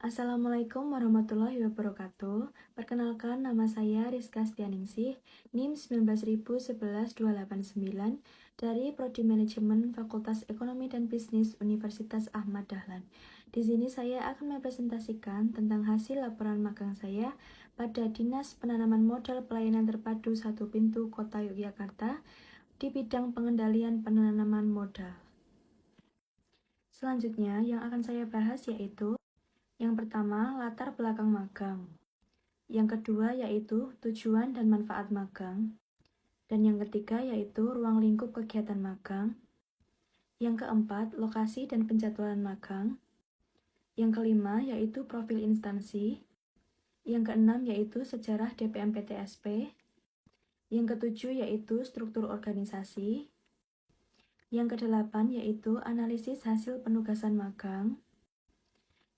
Assalamualaikum warahmatullahi wabarakatuh. Perkenalkan, nama saya Rizka Stianingsih, NIM 1911289 dari Prodi Manajemen Fakultas Ekonomi dan Bisnis Universitas Ahmad Dahlan. Di sini saya akan mempresentasikan tentang hasil laporan magang saya pada Dinas Penanaman Modal Pelayanan Terpadu Satu Pintu Kota Yogyakarta di bidang pengendalian penanaman modal. Selanjutnya, yang akan saya bahas yaitu yang pertama, latar belakang magang. Yang kedua yaitu tujuan dan manfaat magang. Dan yang ketiga yaitu ruang lingkup kegiatan magang. Yang keempat, lokasi dan penjadwalan magang. Yang kelima yaitu profil instansi. Yang keenam yaitu sejarah DPM-PTSP. Yang ketujuh yaitu struktur organisasi. Yang kedelapan yaitu analisis hasil penugasan magang.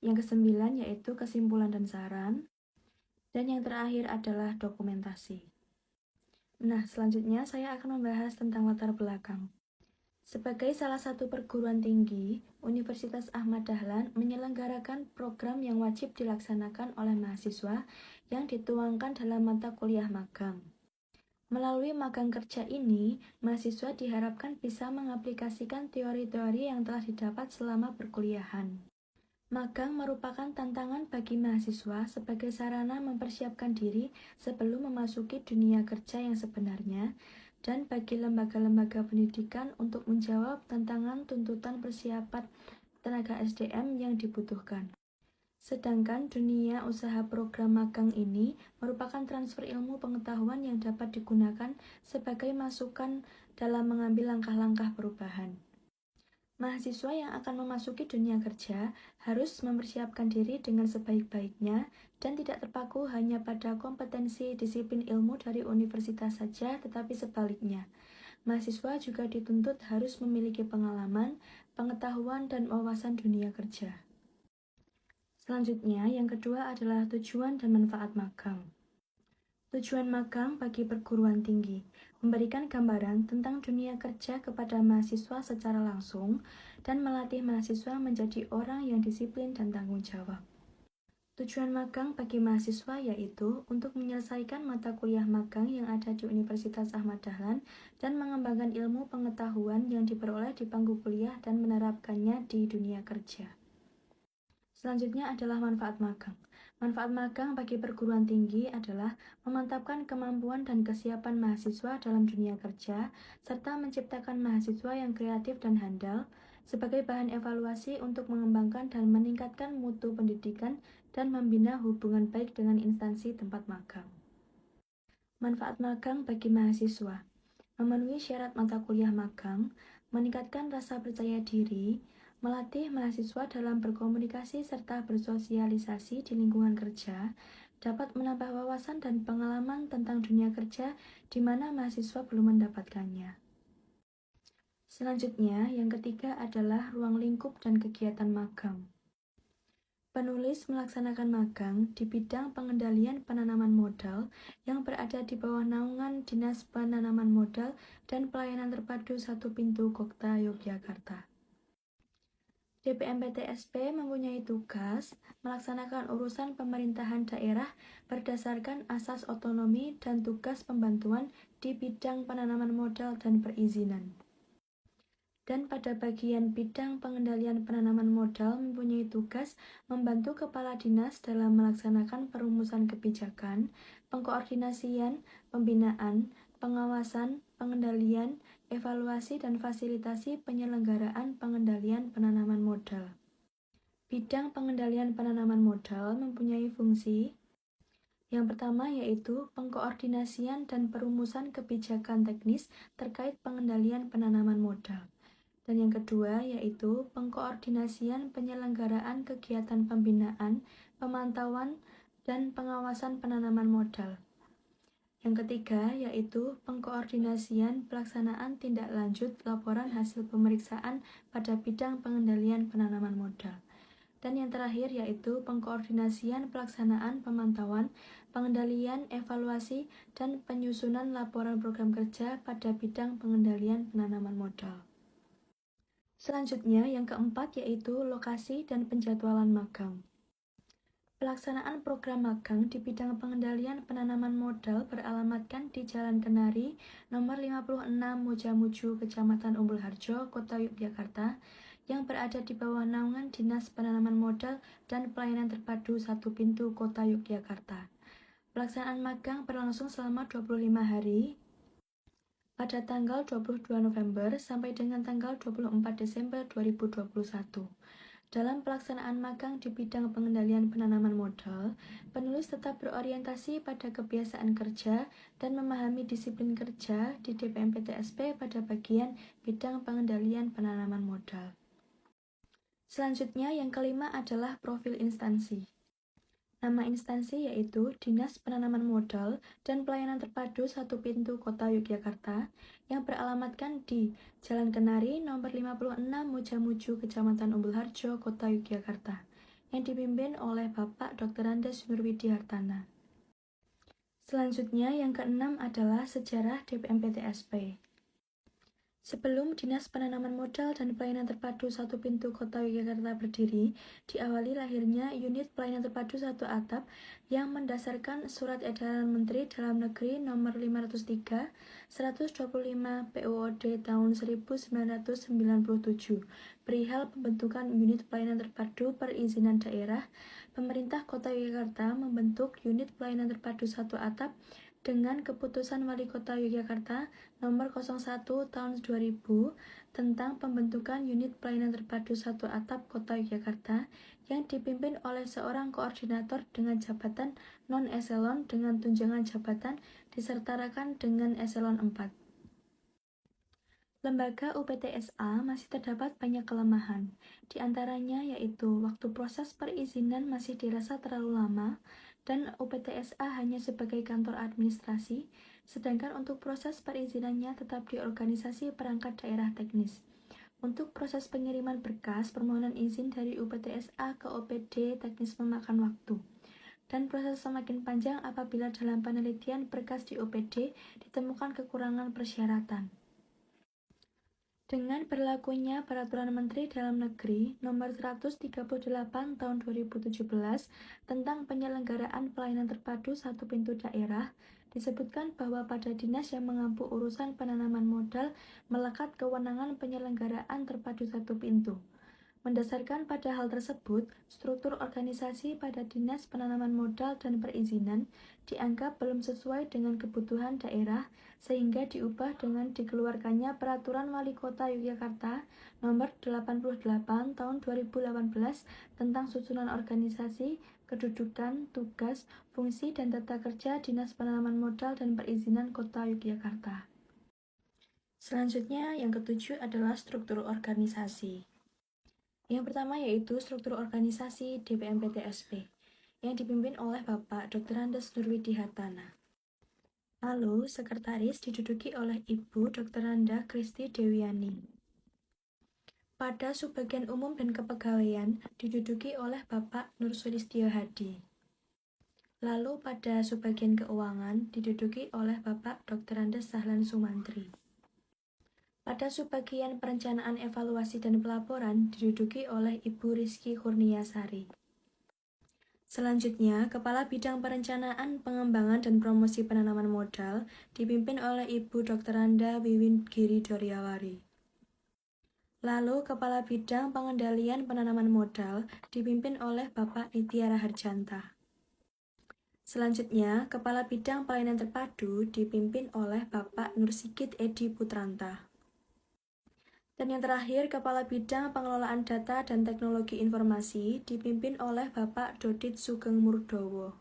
Yang kesembilan yaitu kesimpulan dan saran. Dan yang terakhir adalah dokumentasi. Nah, selanjutnya saya akan membahas tentang latar belakang. Sebagai salah satu perguruan tinggi, Universitas Ahmad Dahlan menyelenggarakan program yang wajib dilaksanakan oleh mahasiswa yang dituangkan dalam mata kuliah magang. Melalui magang kerja ini, mahasiswa diharapkan bisa mengaplikasikan teori-teori yang telah didapat selama perkuliahan. Magang merupakan tantangan bagi mahasiswa sebagai sarana mempersiapkan diri sebelum memasuki dunia kerja yang sebenarnya dan bagi lembaga-lembaga pendidikan untuk menjawab tantangan tuntutan persiapan tenaga SDM yang dibutuhkan. Sedangkan dunia usaha program magang ini merupakan transfer ilmu pengetahuan yang dapat digunakan sebagai masukan dalam mengambil langkah-langkah perubahan. Mahasiswa yang akan memasuki dunia kerja harus mempersiapkan diri dengan sebaik-baiknya dan tidak terpaku hanya pada kompetensi disiplin ilmu dari universitas saja, tetapi sebaliknya. Mahasiswa juga dituntut harus memiliki pengalaman, pengetahuan, dan wawasan dunia kerja. Selanjutnya, yang kedua adalah tujuan dan manfaat magang. Tujuan magang bagi perguruan tinggi memberikan gambaran tentang dunia kerja kepada mahasiswa secara langsung dan melatih mahasiswa menjadi orang yang disiplin dan tanggung jawab. Tujuan magang bagi mahasiswa yaitu untuk menyelesaikan mata kuliah magang yang ada di Universitas Ahmad Dahlan dan mengembangkan ilmu pengetahuan yang diperoleh di pangku kuliah dan menerapkannya di dunia kerja. Selanjutnya adalah manfaat magang. Manfaat magang bagi perguruan tinggi adalah memantapkan kemampuan dan kesiapan mahasiswa dalam dunia kerja, serta menciptakan mahasiswa yang kreatif dan handal sebagai bahan evaluasi untuk mengembangkan dan meningkatkan mutu pendidikan dan membina hubungan baik dengan instansi tempat magang. Manfaat magang bagi mahasiswa: memenuhi syarat mata kuliah magang, meningkatkan rasa percaya diri, melatih mahasiswa dalam berkomunikasi serta bersosialisasi di lingkungan kerja, dapat menambah wawasan dan pengalaman tentang dunia kerja di mana mahasiswa belum mendapatkannya. Selanjutnya, yang ketiga adalah ruang lingkup dan kegiatan magang. Penulis melaksanakan magang di bidang pengendalian penanaman modal yang berada di bawah naungan Dinas Penanaman Modal dan Pelayanan Terpadu Satu Pintu Kota Yogyakarta. DPM-PTSP mempunyai tugas melaksanakan urusan pemerintahan daerah berdasarkan asas otonomi dan tugas pembantuan di bidang penanaman modal dan perizinan. Dan pada bagian bidang pengendalian penanaman modal mempunyai tugas membantu kepala dinas dalam melaksanakan perumusan kebijakan, pengkoordinasian, pembinaan, pengawasan, pengendalian, evaluasi dan fasilitasi penyelenggaraan pengendalian penanaman modal. Bidang pengendalian penanaman modal mempunyai fungsi yang pertama yaitu pengkoordinasian dan perumusan kebijakan teknis terkait pengendalian penanaman modal. Dan yang kedua yaitu pengkoordinasian penyelenggaraan kegiatan pembinaan, pemantauan, dan pengawasan penanaman modal. Yang ketiga yaitu pengkoordinasian pelaksanaan tindak lanjut laporan hasil pemeriksaan pada bidang pengendalian penanaman modal. Dan yang terakhir yaitu pengkoordinasian pelaksanaan pemantauan, pengendalian, evaluasi, dan penyusunan laporan program kerja pada bidang pengendalian penanaman modal. Selanjutnya, yang keempat yaitu lokasi dan penjadwalan magang. Pelaksanaan program magang di bidang pengendalian penanaman modal beralamatkan di Jalan Kenari, nomor 56 Mojamuju, Kecamatan Umbul Harjo, Kota Yogyakarta, yang berada di bawah naungan Dinas Penanaman Modal dan Pelayanan Terpadu Satu Pintu Kota Yogyakarta. Pelaksanaan magang berlangsung selama 25 hari pada tanggal 22 November sampai dengan tanggal 24 Desember 2021. Dalam pelaksanaan magang di bidang pengendalian penanaman modal, penulis tetap berorientasi pada kebiasaan kerja dan memahami disiplin kerja di DPMPTSP pada bagian bidang pengendalian penanaman modal. Selanjutnya, yang kelima adalah profil instansi. Nama instansi yaitu Dinas Penanaman Modal dan Pelayanan Terpadu Satu Pintu Kota Yogyakarta yang beralamatkan di Jalan Kenari nomor 56 Mojamuju, Kecamatan Umbul Harjo, Kota Yogyakarta, yang dipimpin oleh Bapak Dr. Andes Nurwidi Hartana. Selanjutnya, yang keenam adalah sejarah DPMPTSP. Sebelum Dinas Penanaman Modal dan Pelayanan Terpadu Satu Pintu Kota Yogyakarta berdiri, diawali lahirnya Unit Pelayanan Terpadu Satu Atap yang mendasarkan Surat Edaran Menteri Dalam Negeri Nomor 503 125 PUOD tahun 1997 perihal pembentukan Unit Pelayanan Terpadu Perizinan Daerah. Pemerintah Kota Yogyakarta membentuk Unit Pelayanan Terpadu Satu Atap dengan Keputusan Wali Kota Yogyakarta Nomor 01 Tahun 2000 tentang pembentukan Unit Pelayanan Terpadu Satu Atap Kota Yogyakarta yang dipimpin oleh seorang koordinator dengan jabatan non-eselon dengan tunjangan jabatan disertakan dengan eselon 4. Lembaga UPTSA masih terdapat banyak kelemahan, di antaranya yaitu waktu proses perizinan masih dirasa terlalu lama, dan UPTSA hanya sebagai kantor administrasi, sedangkan untuk proses perizinannya tetap di organisasi perangkat daerah teknis. Untuk proses pengiriman berkas permohonan izin dari UPTSA ke OPD teknis memakan waktu, dan proses semakin panjang apabila dalam penelitian berkas di OPD ditemukan kekurangan persyaratan. Dengan berlakunya Peraturan Menteri Dalam Negeri Nomor 138 Tahun 2017 tentang penyelenggaraan pelayanan terpadu satu pintu daerah, disebutkan bahwa pada dinas yang mengampu urusan penanaman modal melekat kewenangan penyelenggaraan terpadu satu pintu. Mendasarkan pada hal tersebut, struktur organisasi pada Dinas Penanaman Modal dan Perizinan dianggap belum sesuai dengan kebutuhan daerah sehingga diubah dengan dikeluarkannya Peraturan Wali Kota Yogyakarta Nomor 88 Tahun 2018 tentang susunan organisasi, kedudukan, tugas, fungsi, dan tata kerja Dinas Penanaman Modal dan Perizinan Kota Yogyakarta. Selanjutnya, yang ketujuh adalah struktur organisasi. Yang pertama yaitu struktur organisasi DPMPTSP yang dipimpin oleh Bapak Dr. Andes Nurwidi Hartana. Lalu, sekretaris diduduki oleh Ibu Dr. Anda Kristi Dewiani. Pada subbagian umum dan kepegawaian diduduki oleh Bapak Nur Sulistyo Hadi. Lalu pada subbagian keuangan diduduki oleh Bapak Dr. Andes Sahlan Sumantri. Pada subbagian perencanaan evaluasi dan pelaporan diduduki oleh Ibu Rizky Kurniasari. Selanjutnya, Kepala Bidang Perencanaan, Pengembangan dan Promosi Penanaman Modal dipimpin oleh Ibu Dr. Anda Wiwin Giri Doryawari. Lalu, Kepala Bidang Pengendalian Penanaman Modal dipimpin oleh Bapak Nitya Raharjanta. Selanjutnya, Kepala Bidang Pelayanan Terpadu dipimpin oleh Bapak Nursigit Edi Putranta. Dan yang terakhir, Kepala Bidang Pengelolaan Data dan Teknologi Informasi dipimpin oleh Bapak Dodit Sugeng Murdowo.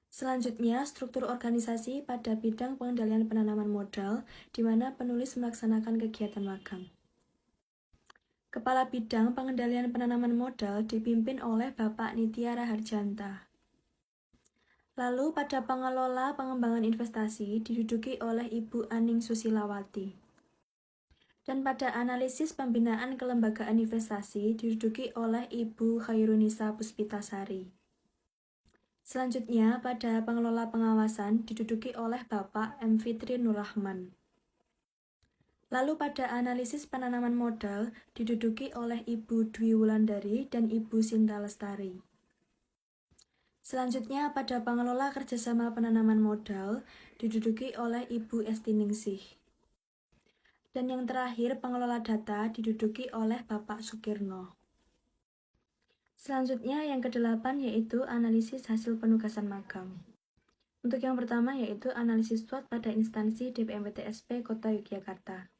Selanjutnya, struktur organisasi pada bidang pengendalian penanaman modal, di mana penulis melaksanakan kegiatan magang. Kepala Bidang Pengendalian Penanaman Modal dipimpin oleh Bapak Nitya Raharjanta. Lalu pada pengelola pengembangan investasi diduduki oleh Ibu Aning Susilawati. Dan pada analisis pembinaan kelembagaan investasi diduduki oleh Ibu Khairunisa Puspitasari. Selanjutnya, pada pengelola pengawasan diduduki oleh Bapak M. Fitri Nurrahman. Lalu pada analisis penanaman modal diduduki oleh Ibu Dwi Wulandari dan Ibu Sinta Lestari. Selanjutnya, pada pengelola kerjasama penanaman modal diduduki oleh Ibu Esti Ningsih. Dan yang terakhir, pengelola data diduduki oleh Bapak Sukirno. Selanjutnya, yang kedelapan yaitu analisis hasil penugasan magang. Untuk yang pertama yaitu analisis SWOT pada instansi DPMPTSP Kota Yogyakarta.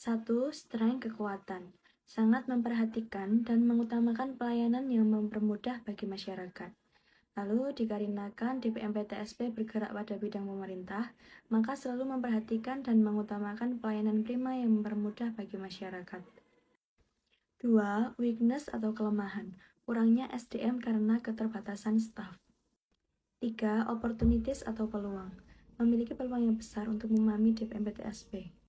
1. Strength kekuatan. Sangat memperhatikan dan mengutamakan pelayanan yang mempermudah bagi masyarakat. Lalu, dikarenakan DPMPTSP bergerak pada bidang pemerintah, maka selalu memperhatikan dan mengutamakan pelayanan prima yang mempermudah bagi masyarakat. 2. Weakness atau kelemahan. Kurangnya SDM karena keterbatasan staf. 3. Opportunities atau peluang. Memiliki peluang yang besar untuk memahami DPMPTSP.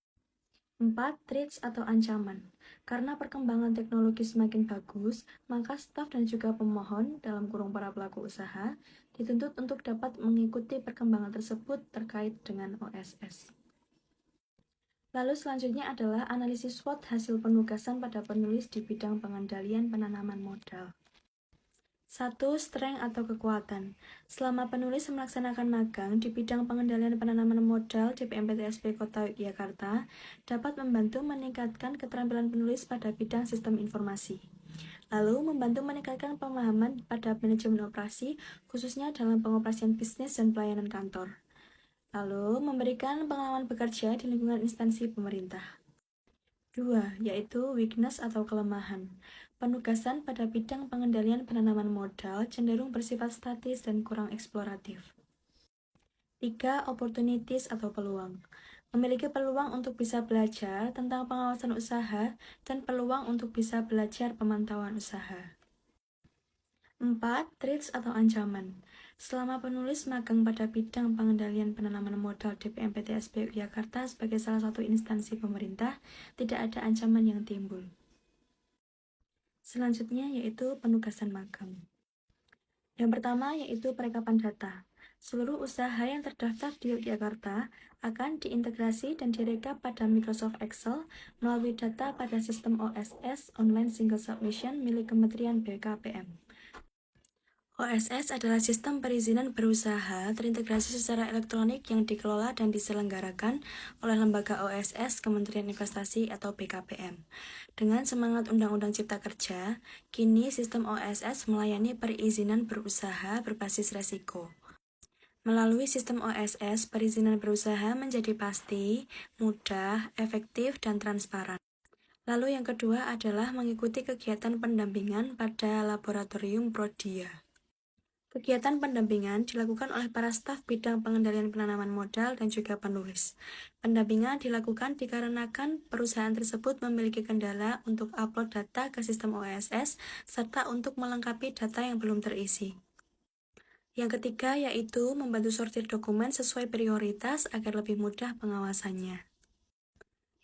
4. Threats atau ancaman. Karena perkembangan teknologi semakin bagus, maka staf dan juga pemohon dalam kurung para pelaku usaha dituntut untuk dapat mengikuti perkembangan tersebut terkait dengan OSS. Lalu selanjutnya adalah analisis SWOT hasil penugasan pada penulis di bidang pengendalian penanaman modal. 1. Strength atau kekuatan. Selama penulis melaksanakan magang di bidang pengendalian penanaman modal di DPMPTSP Kota Yogyakarta dapat membantu meningkatkan keterampilan penulis pada bidang sistem informasi. Lalu membantu meningkatkan pemahaman pada manajemen operasi, khususnya dalam pengoperasian bisnis dan pelayanan kantor. Lalu memberikan pengalaman bekerja di lingkungan instansi pemerintah. 2. Yaitu weakness atau kelemahan. Penugasan pada bidang pengendalian penanaman modal cenderung bersifat statis dan kurang eksploratif. 3. Opportunities atau peluang. Memiliki peluang untuk bisa belajar tentang pengawasan usaha dan peluang untuk bisa belajar pemantauan usaha. 4. Threats atau ancaman. Selama penulis magang pada bidang pengendalian penanaman modal DPMPTSP Yogyakarta sebagai salah satu instansi pemerintah, tidak ada ancaman yang timbul. Selanjutnya yaitu penugasan magang. Yang pertama yaitu perekapan data. Seluruh usaha yang terdaftar di Yogyakarta akan diintegrasi dan direkap pada Microsoft Excel melalui data pada sistem OSS Online Single Submission milik Kementerian BKPM. OSS adalah sistem perizinan berusaha terintegrasi secara elektronik yang dikelola dan diselenggarakan oleh lembaga OSS Kementerian Investasi atau BKPM. Dengan semangat Undang-Undang Cipta Kerja, kini sistem OSS melayani perizinan berusaha berbasis resiko. Melalui sistem OSS, perizinan berusaha menjadi pasti, mudah, efektif, dan transparan. Lalu yang kedua adalah mengikuti kegiatan pendampingan pada laboratorium Prodia. Kegiatan pendampingan dilakukan oleh para staf bidang pengendalian penanaman modal dan juga penulis. Pendampingan dilakukan dikarenakan perusahaan tersebut memiliki kendala untuk upload data ke sistem OSS serta untuk melengkapi data yang belum terisi. Yang ketiga yaitu membantu sortir dokumen sesuai prioritas agar lebih mudah pengawasannya.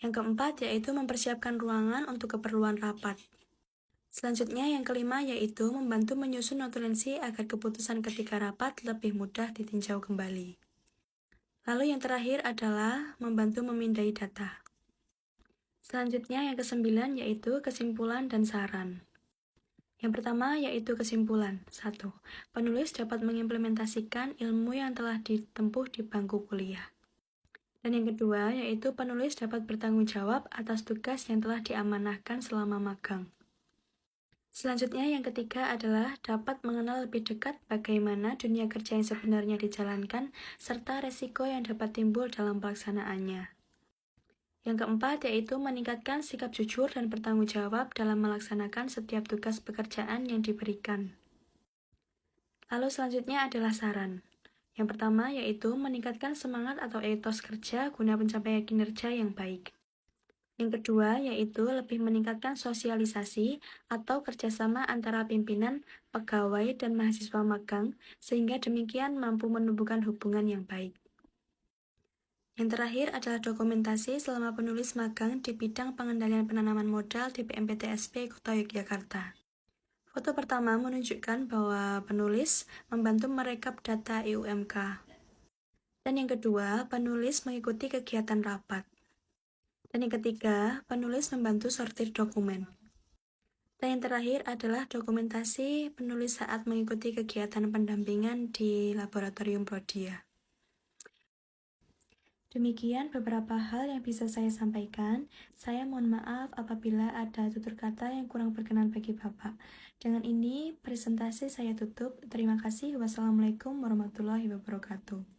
Yang keempat yaitu mempersiapkan ruangan untuk keperluan rapat. Selanjutnya yang kelima yaitu membantu menyusun notulensi agar keputusan ketika rapat lebih mudah ditinjau kembali. Lalu yang terakhir adalah membantu memindai data. Selanjutnya yang kesembilan yaitu kesimpulan dan saran. Yang pertama yaitu kesimpulan. 1. Penulis dapat mengimplementasikan ilmu yang telah ditempuh di bangku kuliah. Dan yang kedua yaitu penulis dapat bertanggung jawab atas tugas yang telah diamanahkan selama magang. Selanjutnya yang ketiga adalah dapat mengenal lebih dekat bagaimana dunia kerja yang sebenarnya dijalankan serta resiko yang dapat timbul dalam pelaksanaannya. Yang keempat yaitu meningkatkan sikap jujur dan bertanggung jawab dalam melaksanakan setiap tugas pekerjaan yang diberikan. Lalu selanjutnya adalah saran. Yang pertama yaitu meningkatkan semangat atau etos kerja guna pencapaian kinerja yang baik. Yang kedua yaitu lebih meningkatkan sosialisasi atau kerjasama antara pimpinan, pegawai, dan mahasiswa magang sehingga demikian mampu menumbuhkan hubungan yang baik. Yang terakhir adalah dokumentasi selama penulis magang di bidang pengendalian penanaman modal di DPMPTSP Kota Yogyakarta. Foto pertama menunjukkan bahwa penulis membantu merekap data IUMK. Dan yang kedua, penulis mengikuti kegiatan rapat. Dan yang ketiga, penulis membantu sortir dokumen. Dan yang terakhir adalah dokumentasi penulis saat mengikuti kegiatan pendampingan di laboratorium Prodia. Demikian beberapa hal yang bisa saya sampaikan. Saya mohon maaf apabila ada tutur kata yang kurang berkenan bagi Bapak. Dengan ini, presentasi saya tutup. Terima kasih. Wassalamualaikum warahmatullahi wabarakatuh.